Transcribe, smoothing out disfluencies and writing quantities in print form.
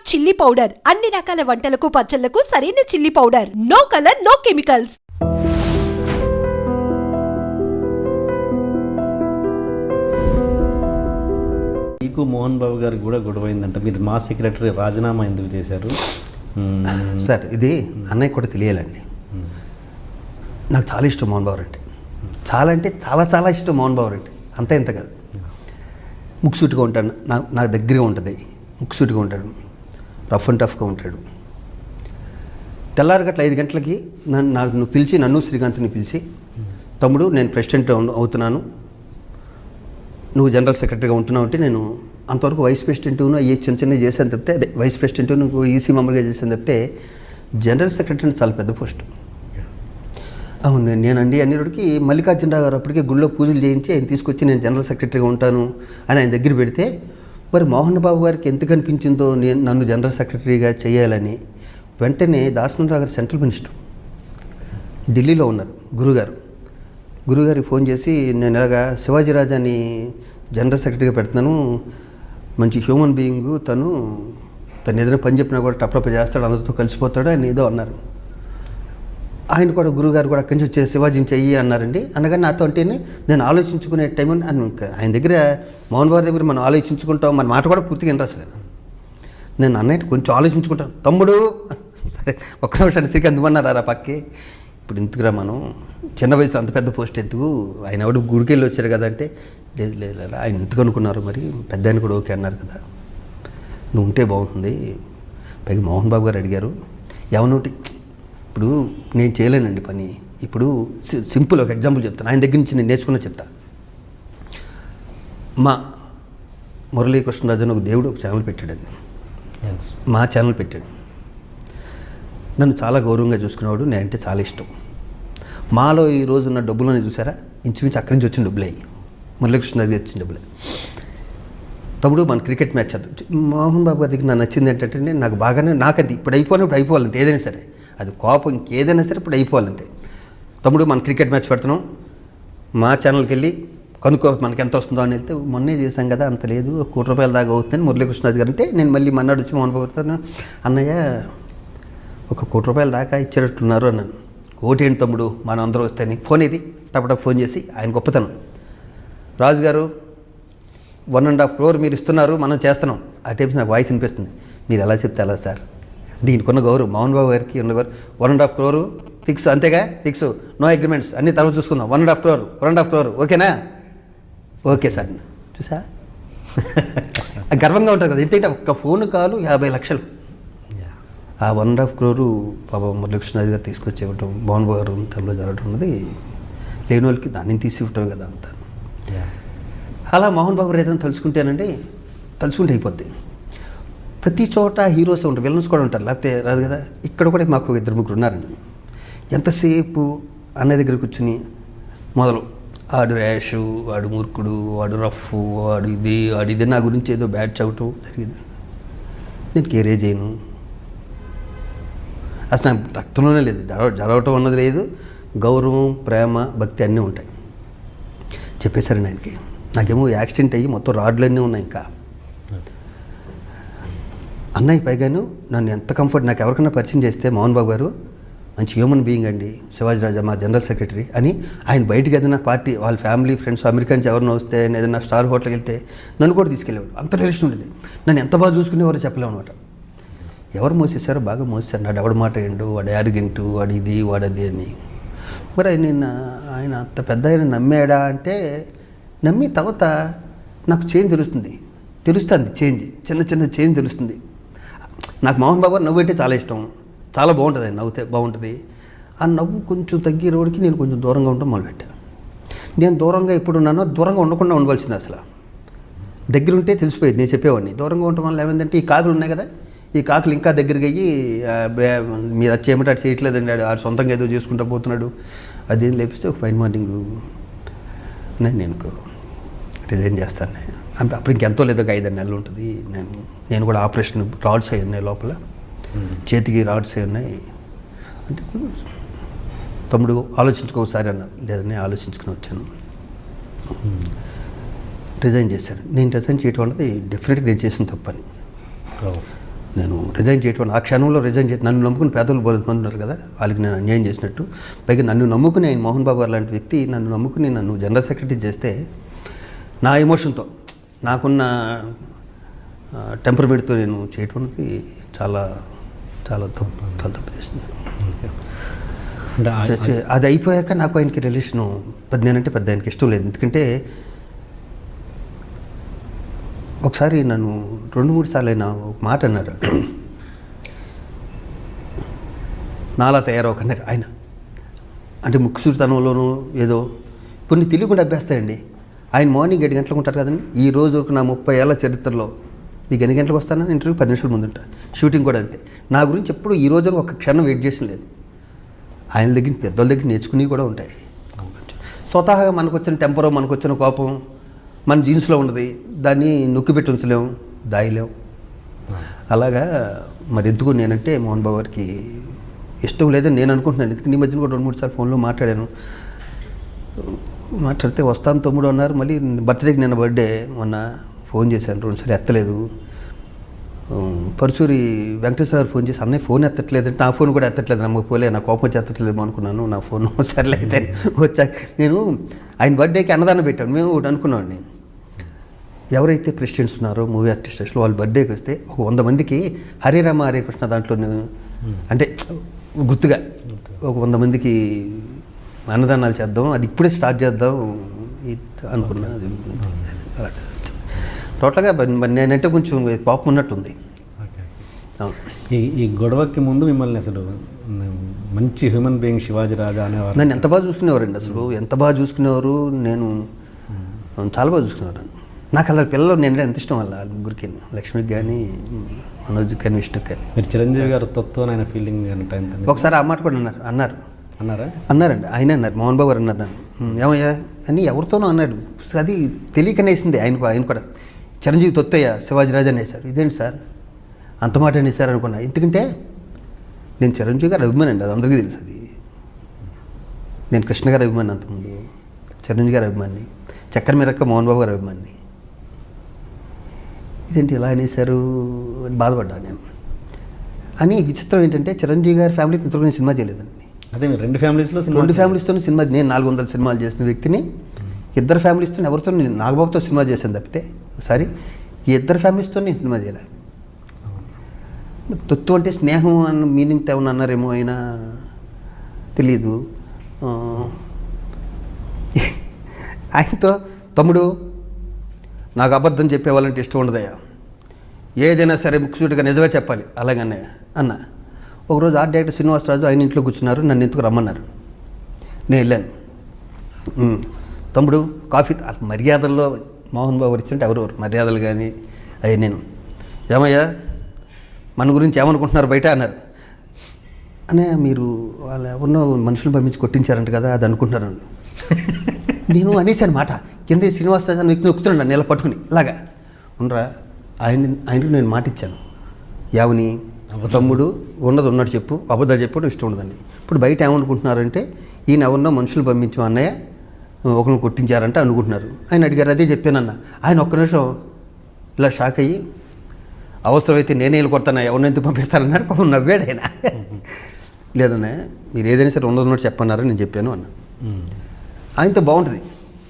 Chilli powder అన్ని రకాల వంటలకు పచ్చళ్లకు సరైన chilli powder. No colour, no chemicals. మీకు మోహన్ బాబు గారికి కూడా గొడవైందంట. మీరు మా సెక్రటరీ రాజీనామా ఎందుకు చేశారు సార్? ఇది అన్నయ్య కూడా తెలియాలండి. నాకు చాలా ఇష్టం మోహన్ బాబు అంటే. చాలా అంటే చాలా చాలా ఇష్టం మోహన్ బాబు అంటే. అంతే ఇంత కాదు. ముక్సూటిగా ఉంటాడు, నాకు దగ్గరగా ఉంటుంది. ముక్సూటిగా ఉంటాడు, రఫ్ అండ్ టఫ్గా ఉంటాడు. తెల్లారి గట్ల 5 గంటలకి నువ్వు పిలిచి, నన్ను శ్రీకాంత్ని పిలిచి, తమ్ముడు నేను ప్రెసిడెంట్ అవుతున్నాను, నువ్వు జనరల్ సెక్రటరీగా ఉంటున్నావు అంటే, నేను అంతవరకు వైస్ ప్రెసిడెంట్ను అయ్యే చిన్న చిన్న చేశాను తప్పితే, అదే వైస్ ప్రెసిడెంట్ నువ్వు ఈసీ మెంబర్గా చేశాను తప్పితే, జనరల్ సెక్రటరీ అంటే చాలా పెద్ద పోస్ట్. అవును, నేనండి అన్నిటికి మల్లికార్జునరావు గారు అప్పటికే గుళ్ళో పూజలు చేయించి ఆయన తీసుకొచ్చి నేను జనరల్ సెక్రటరీగా ఉంటాను అని ఆయన దగ్గర పెడితే, మరి మోహన్ బాబు గారికి ఎందుకు అనిపించిందో నన్ను జనరల్ సెక్రటరీగా చేయాలని, వెంటనే దాసనారావు గారు సెంట్రల్ మినిస్టర్ ఢిల్లీలో ఉన్నారు, గురుగారికి ఫోన్ చేసి, నేను ఇలాగా శివాజీ రాజాని జనరల్ సెక్రటరీగా పెడుతున్నాను, మంచి హ్యూమన్ బీయింగ్, తను ఏదైనా పని చెప్పినా కూడా టప్రప్ప చేస్తాడు, అందరితో కలిసిపోతాడు అని ఏదో అన్నారు. ఆయన కూడా గురుగారు కూడా అక్కడి నుంచి వచ్చే శివాజీని చెయ్యి అన్నారండి. అనగానే నాతో అంటేనే నేను ఆలోచించుకునే టైం అని ఆయన దగ్గర, మోహన్ బాబు దగ్గర మనం ఆలోచించుకుంటాం, మన మాట కూడా పూర్తిగా ఇంట్రెస్ట్ లేదు. నేను అన్నయ్య కొంచెం ఆలోచించుకుంటాను, తమ్ముడు సరే ఒక్క నిమిషాన్ని శ్రీకాంత్ ఇవ్వన్నారా పక్కి, ఇప్పుడు ఎందుకురా మనం చిన్న వయసు అంత పెద్ద పోస్ట్ ఎందుకు, ఆయన ఎవడు గుడికి వెళ్ళి వచ్చారు కదా అంటే, లేదు ఆయన ఎందుకు అనుకున్నారు, మరి పెద్ద ఆయన కూడా ఓకే అన్నారు కదా, నువ్వు ఉంటే బాగుంటుంది. పైగా మోహన్ బాబు గారు అడిగారు, ఎవనోటి ఇప్పుడు నేను చేయలేనండి పని. ఇప్పుడు సింపుల్ ఒక ఎగ్జాంపుల్ చెప్తాను, ఆయన దగ్గర నుంచి నేను నేర్చుకున్న చెప్తా. మా మురళీకృష్ణరాజు అని ఒక దేవుడు ఒక ఛానల్ పెట్టాడండి, మా ఛానల్ పెట్టాడు. నన్ను చాలా గౌరవంగా చూసుకునేవాడు, నేనంటే చాలా ఇష్టం. మాలో ఈ రోజు ఉన్న డబ్బులని చూసారా, ఇంచుమించు అక్కడి నుంచి వచ్చిన డబ్బులే, మురళీకృష్ణరాజు వచ్చిన డబ్బులే. తమ్ముడు మన క్రికెట్ మ్యాచ్ చదువు. మోహన్ బాబు గారికి నాకు నచ్చింది ఏంటంటే, నాకు బాగానే, నాకు అది ఇప్పుడు అయిపోవాలంటే ఏదైనా సరే, అది కోపం ఇంకేదైనా సరే ఇప్పుడు అయిపోవాలంతే. తమ్ముడు మన క్రికెట్ మ్యాచ్ పెడుతున్నాం, మా ఛానల్కి వెళ్ళి కనుక్కో మనకి ఎంత వస్తుందో అని వెళ్తే, మొన్నే చేశాం కదా అంత లేదు, ₹1,00,00,000 దాకా అవుతుందని మురళీకృష్ణరాజు గారు అంటే, నేను మళ్ళీ మన్నాడు వచ్చి మోహన్ బాబు గారితో, అన్నయ్య ₹1,00,00,000 దాకా ఇచ్చేటట్లున్నారు అన్నాను. కోటి ఏంటి తమ్ముడు మనం అందరూ వస్తాయని, ఫోన్ ఇది టపటప్ ఫోన్ చేసి, ఆయన గొప్పతనం, రాజుగారు 1.5 crore మీరు ఇస్తున్నారు, మనం చేస్తున్నాం. ఆ టైప్స్ నాకు వాయిస్ వినిపిస్తుంది, మీరు ఎలా చెప్తే అలా సార్, దీనికున్న గౌరవం మోహన్ బాబు గారికి ఉన్న గౌరవం. 1.5 crore ఫిక్స్, అంతేగా ఫిక్స్, నో అగ్రిమెంట్స్, అన్ని తర్వాత చూసుకుందాం. 1.5 crore ఓకేనా, ఓకే సార్. చూసా గర్వంగా ఉంటుంది కదా. ఏంటంటే ఒక్క ఫోన్ కాలు 50 లక్షలు. ఆ 1.5 crore పాప మురళీకృష్ణరాజు గారు తీసుకొచ్చి ఇవ్వటం, మోహన్ బాబు గారు తనలో జరగటం ఉన్నది, లేని వాళ్ళకి దాన్ని తీసి ఇవ్వటం కదా అంతా. అలా మోహన్ బాబు గారు ఏదైనా తలుచుకుంటే అయిపోద్ది. ప్రతి చోట హీరోస్ ఉంటారు, విలన్స్ కూడా ఉంటారు, లేకపోతే రాదు కదా. ఇక్కడ కూడా మాకు 2-3 ఉన్నారండి. ఎంతసేపు అన్నయ్య దగ్గర కూర్చుని మొదలు, ఆడు ర్యాషు, వాడు మూర్ఖుడు, వాడు రఫ్, వాడు ఇది నా గురించి ఏదో బ్యాడ్ చదవటం జరిగింది. నేను కేరే చేయను, అసలు నాకు రక్తంలోనే లేదు, జరగటం అన్నది లేదు. గౌరవం, ప్రేమ, భక్తి అన్నీ ఉంటాయి. చెప్పేశారండి ఆయనకి. నాకేమో యాక్సిడెంట్ అయ్యి మొత్తం రాడ్లన్నీ ఉన్నాయి. ఇంకా అన్నయ్య పైగాను నన్ను ఎంత కంఫర్ట్, నాకు ఎవరికైనా పరిచయం చేస్తే, మోహన్ బాబు గారు మంచి హ్యూమన్ బీయింగ్ అండి, శివాజీ రాజా మా జనరల్ సెక్రటరీ అని, ఆయన బయటకు ఏదైనా పార్టీ వాళ్ళ ఫ్యామిలీ ఫ్రెండ్స్ అమెరికా నుంచి ఎవరినో వస్తే, ఏదైనా స్టార్ హోటల్కి వెళ్తే నన్ను కూడా తీసుకెళ్ళేవాడు. అంత రిలేషన్ ఉండేది. నన్ను ఎంత బాగా చూసుకునేవారో చెప్పలేము అనమాట. ఎవరు మోసేశారో బాగా మోసేశారు. నాడు ఎవడ మాట ఏండు, వాడు యారిగెంటు, వాడు ఇది వాడది అని. మరి ఆయన అంత పెద్ద ఆయన నమ్మాడా అంటే, నమ్మి తర్వాత నాకు చేంజ్ తెలుస్తుంది చేంజ్, చిన్న చేంజ్ తెలుస్తుంది. నాకు మోహన్ బాబు నవ్వు అంటే చాలా ఇష్టం, చాలా బాగుంటుంది. ఆయన నవ్వుతే బాగుంటుంది. ఆ నవ్వు కొంచెం తగ్గే రోడ్కి నేను కొంచెం దూరంగా ఉండటం మొదలుపెట్టాను. నేను దూరంగా ఎప్పుడు ఉన్నానో దూరంగా ఉండకుండా ఉండవలసింది. అసలు దగ్గర ఉంటే తెలిసిపోయేది, నేను చెప్పేవాడిని. దూరంగా ఉండటం వల్ల ఏమైందంటే, ఈ కాకులు ఉన్నాయి కదా, ఈ కాకులు ఇంకా దగ్గరికి అయ్యి, మీరు అది చేయమంటే అటు చేయట్లేదండి, ఆడు సొంతంగా ఏదో చేసుకుంటూ పోతున్నాడు, అదేం లేపిస్తే ఒక ఫైన్ మార్నింగ్ నేను రిజైన్ చేస్తాను. అప్పుడు ఇంకెంతో లేదో 5-6 నెలలు ఉంటుంది. నేను కూడా ఆపరేషన్, రాడ్స్ అయి ఉన్నాయి లోపల, చేతికి రాడ్స్ అయి ఉన్నాయి అంటే, తమ్ముడు ఆలోచించుకోసారి అన్నారు. లేదని ఆలోచించుకుని వచ్చాను, రిజైన్ చేశాను. నేను రిజైన్ చేయటం అన్నది డెఫినెట్గా నేను చేసిన తప్పని. నేను రిజైన్ చేయటం ఆ క్షణంలో రిజైన్ చేసి నన్ను నమ్ముకుని పేదలు పొందుతున్నారు కదా, వాళ్ళకి నేను అన్యాయం చేసినట్టు. పైగా నన్ను నమ్ముకుని ఆయన మోహన్ బాబు గారు లాంటి వ్యక్తి నన్ను నమ్ముకుని నన్ను జనరల్ సెక్రటరీ చేస్తే నా ఎమోషన్తో నాకున్న టెంపర్మెంట్తో నేను చేయటం అనేది చాలా చాలా తప్పు చేస్తున్నాను. అంటే అది అయిపోయాక నాకు ఆయనకి రిలేషను నేనంటే పెద్ద ఆయనకి ఇష్టం లేదు. ఎందుకంటే ఒకసారి నన్ను 2-3 సార్లు అయినా ఒక మాట అన్నారు, నాలా తయారవకన్నారు ఆయన. అంటే ముక్కుసూరితనంలోనూ ఏదో కొన్ని తెలియకుండా అభ్యాస్తాయండి. ఆయన మార్నింగ్ 7 గంటలకు ఉంటారు కదండి. ఈ రోజు వరకు నా 30 ఏళ్ళ చరిత్రలో మీకు ఎన్ని గంటలకు వస్తానని ఇంటర్వ్యూ 10 నిమిషాల ముందు ఉంటా. షూటింగ్ కూడా అంతే. నా గురించి ఎప్పుడు ఈ రోజు ఒక క్షణం వెయిట్ చేసిన లేదు. ఆయన దగ్గర పెద్దోళ్ళ దగ్గర నేర్చుకుని కూడా ఉంటాయి. స్వతహాగా మనకు వచ్చిన టెంపరో మనకు వచ్చిన కోపం మన జీన్స్లో ఉన్నది, దాన్ని నొక్కిపెట్టి ఉంచలేము, దాయలేము. అలాగా మరి ఎందుకు నేనంటే మోహన్ బాబు గారికి ఇష్టం లేదని నేను అనుకుంటున్నాను. ఎందుకంటే ఈ మధ్యన కూడా 2-3 సార్లు ఫోన్లో మాట్లాడాను. మాట్లాడితే వస్తాను తమ్ముడు అన్నారు. మళ్ళీ బర్త్డేకి నిన్న బర్త్డే మొన్న ఫోన్ చేశాను, 2 సార్లు ఎత్తలేదు. పరుచూరి వెంకటేశ్వర గారు ఫోన్ చేసి అన్నయ్య ఫోన్ ఎత్తట్లేదంటే నా ఫోన్ కూడా ఎత్తట్లేదు, నమ్మకు పోలే, నా కోపం వచ్చి ఎత్తట్లేదేమో అనుకున్నాను. నా ఫోన్ సర్లే అయితే వచ్చాక నేను ఆయన బర్త్డేకి అన్నదానం పెట్టాను. మేము ఒకటి అనుకున్నామండి, ఎవరైతే ప్రెసిడెంట్స్ ఉన్నారో మూవీ ఆర్టిస్టులు వాళ్ళ బర్త్డేకి వస్తే ఒక 100 మందికి హరే రామ హరే కృష్ణ దాంట్లో అంటే గుర్తుగా ఒక 100 మందికి అన్నదానాలు చేద్దాం, అది ఇప్పుడే స్టార్ట్ చేద్దాం అనుకున్నా. అది అలాంటి టోటల్గా నేనంటే కొంచెం పాపం ఉన్నట్టుంది. ఈ గొడవకి ముందు మిమ్మల్ని అసలు మంచి హ్యూమన్ బీయింగ్ శివాజీ రాజా అనేవారు. నన్ను ఎంత బాగా చూసుకునేవారండి, అసలు ఎంత బాగా చూసుకునేవారు. నేను చాలా బాగా చూసుకునేవారు నన్ను. నాకు అలా పిల్లలు నేను ఎంత ఇష్టం వాళ్ళ ముగ్గురికి, లక్ష్మికి కానీ మనోజ్కి కానీ విష్ణుకి కానీ. మీరు చిరంజీవి గారు తొత్తు ఆయన ఫీలింగ్ ఒకసారి ఆ మాట కూడా అన్నారండి. ఆయన అన్నారు, మోహన్ బాబు గారు అన్నారు నన్ను, ఏమయ్యా అని ఎవరితోనో అన్నాడు. అది తెలియకనేసింది ఆయన కూడా. చిరంజీవి తొత్తయ్య శివాజీ రాజా అనేసారు. ఇదేంటి సార్ అంత మాట అనేసారు అనుకున్నా. ఎందుకంటే నేను చిరంజీవి గారు అభిమాని అండి, అది అందరికీ తెలుసు. అది నేను కృష్ణ గారి అభిమాని, అంతకుముందు చిరంజీవి గారి అభిమాని, చక్కెర మీరక్క మోహన్ బాబు గారి అభిమాని. ఇదేంటి ఇలా అనేసారు అని బాధపడ్డా నేను. అని విచిత్రం ఏంటంటే చిరంజీవి గారి ఫ్యామిలీకి ఇంతలో నేను సినిమా చేయలేదండి. అదే మీరు 2 ఫ్యామిలీస్తో సినిమా, నేను 400 సినిమాలు చేసిన వ్యక్తిని. 2 ఫ్యామిలీస్తో ఎవరితో నేను నాగబాబుతో సినిమా చేశాను తప్పితే ఒకసారి ఈ 2 ఫ్యామిలీస్తో నేను సినిమా చేయలే. తొత్తు అంటే స్నేహం అన్న మీనింగ్ ఏమన్నా అన్నారేమో, అయినా తెలీదు. ఆయనతో తమ్ముడు నాకు అబద్ధం చెప్పేవాళ్ళంటే ఇష్టం ఉండదయ్యా, ఏదైనా సరే ముక్కుసూటిగా నిజమే చెప్పాలి అలాగనే అన్న. ఒకరోజు ఆర్ట్ డైరెక్టర్ శ్రీనివాసరాజు ఆయన ఇంట్లో కూర్చున్నారు, నన్ను ఎందుకు రమ్మన్నారు. నేను వెళ్ళాను. తమ్ముడు కాఫీ, మర్యాదల్లో మోహన్ బాబు ఇచ్చింటే ఎవరెవరు మర్యాదలు కానీ అవి. నేను ఏమయ్యా మన గురించి ఏమనుకుంటున్నారు బయట అన్నారు. అనే మీరు వాళ్ళు ఎవరినో మనుషులు పంపించి కొట్టించారంట కదా, అది అనుకుంటున్నారు. నేను అనేసాను మాట, కింద శ్రీనివాసరాజు అని వ్యక్తిని నొక్కుతున్నాను నెల పట్టుకుని ఇలాగా ఉండరా. ఆయనకు నేను మాట ఇచ్చాను, యావని తమ్ముడు ఉన్నది ఉన్నట్టు చెప్పు, అబద్ధాలు చెప్పడం ఇష్టం ఉండదండి. ఇప్పుడు బయట ఏమనుకుంటున్నారంటే ఈయన ఎవరినో మనుషులు పంపించాం అన్నయ్య ఒకరిని కొట్టించారంటే అనుకుంటున్నారు. ఆయన అడిగారు, అదే చెప్పానన్న. ఆయన ఒక్క నిమిషం ఇలా షాక్ అయ్యి, అవసరమైతే నేనే వెళ్ళి కొడతాను, ఎవరిని ఎందుకు పంపిస్తానన్నారు. పాపం నవ్వాడు ఆయన. లేదన్నా మీరు ఏదైనా సరే ఉన్నది ఉన్నట్టు చెప్పన్నారని నేను చెప్పాను అన్న. ఆయనతో బాగుంటుంది.